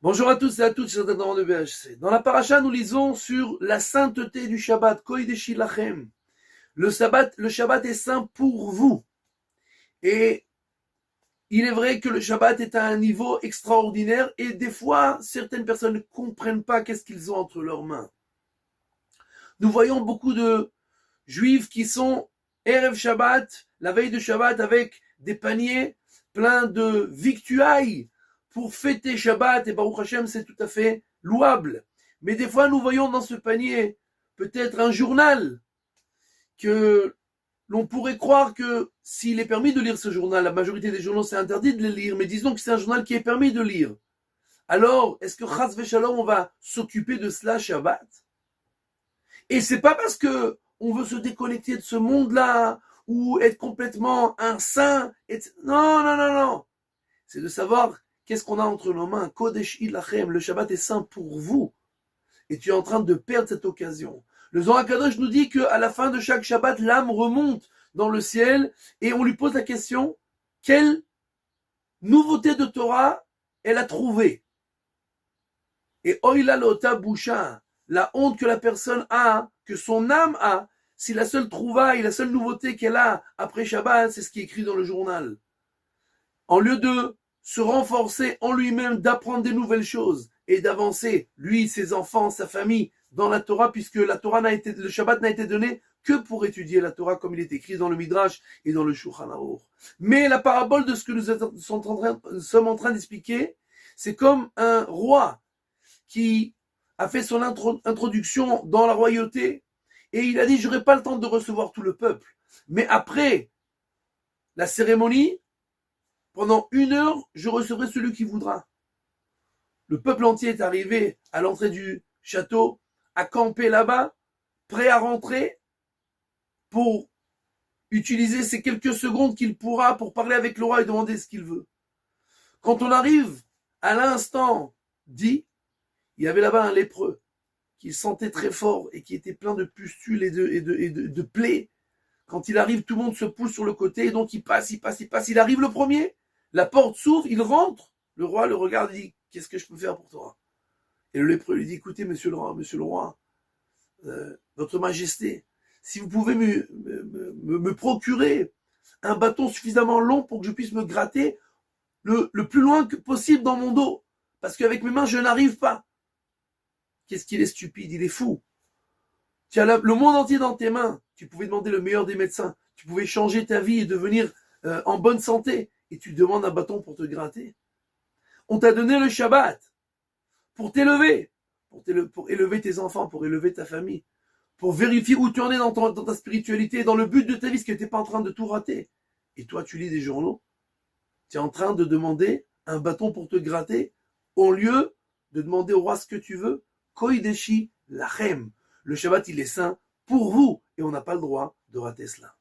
Bonjour à tous et à toutes, chers adhérents de VHC. Dans la paracha, nous lisons sur la sainteté du Shabbat, Kodeshi Lachem. Le Shabbat est saint pour vous. Et il est vrai que le Shabbat est à un niveau extraordinaire et des fois, certaines personnes ne comprennent pas qu'est-ce qu'ils ont entre leurs mains. Nous voyons beaucoup de juifs qui sont Erev Shabbat, la veille de Shabbat, avec des paniers pleins de victuailles pour fêter Shabbat, et Baruch Hashem, c'est tout à fait louable. Mais des fois, nous voyons dans ce panier peut-être un journal que l'on pourrait croire que s'il est permis de lire ce journal, la majorité des journaux c'est interdit de les lire, mais disons que c'est un journal qui est permis de lire. Alors, est-ce que Chas Veshalom, on va s'occuper de cela Shabbat? Et c'est pas parce que on veut se déconnecter de ce monde-là ou être complètement un saint. Non, non, non, non. C'est de savoir qu'est-ce qu'on a entre nos mains. Kodesh Ilachem, le Shabbat est saint pour vous. Et tu es en train de perdre cette occasion. Le Zohar HaKadosh nous dit qu'à la fin de chaque Shabbat, l'âme remonte dans le ciel et on lui pose la question, quelle nouveauté de Torah elle a trouvée? Et Oila Lota Boucha, la honte que la personne a, que son âme a, si la seule trouvaille, la seule nouveauté qu'elle a après Shabbat, c'est ce qui est écrit dans le journal. En lieu de se renforcer en lui-même, d'apprendre des nouvelles choses et d'avancer, lui, ses enfants, sa famille, dans la Torah, puisque le Shabbat n'a été donné que pour étudier la Torah comme il est écrit dans le Midrash et dans le Shulchan Aruch. Mais la parabole de ce que nous sommes en train d'expliquer, c'est comme un roi qui a fait son introduction dans la royauté et il a dit, j'aurai pas le temps de recevoir tout le peuple. Mais après la cérémonie, pendant 1 heure, je recevrai celui qui voudra. Le peuple entier est arrivé à l'entrée du château, à camper là-bas, prêt à rentrer pour utiliser ces quelques secondes qu'il pourra pour parler avec le roi et demander ce qu'il veut. Quand on arrive à l'instant dit, il y avait là-bas un lépreux qui sentait très fort et qui était plein de pustules et de plaies. Quand il arrive, tout le monde se pousse sur le côté et donc il passe. Il arrive le premier, la porte s'ouvre, il rentre. Le roi le regarde et dit, qu'est-ce que je peux faire pour toi? Et le lépreux lui dit, écoutez, monsieur le roi, votre majesté, si vous pouvez me procurer un bâton suffisamment long pour que je puisse me gratter le plus loin que possible dans mon dos, parce qu'avec mes mains, je n'arrive pas. Qu'est-ce qu'il est stupide, il est fou. Tu as le monde entier dans tes mains. Tu pouvais demander le meilleur des médecins. Tu pouvais changer ta vie et devenir en bonne santé. Et tu demandes un bâton pour te gratter. On t'a donné le Shabbat pour t'élever, pour élever tes enfants, pour élever ta famille, pour vérifier où tu en es dans ta spiritualité, dans le but de ta vie, parce que tu n'es pas en train de tout rater. Et toi, tu lis des journaux. Tu es en train de demander un bâton pour te gratter au lieu de demander au roi ce que tu veux. Kodeshi Lachem. Le Shabbat, il est saint pour vous et on n'a pas le droit de rater cela.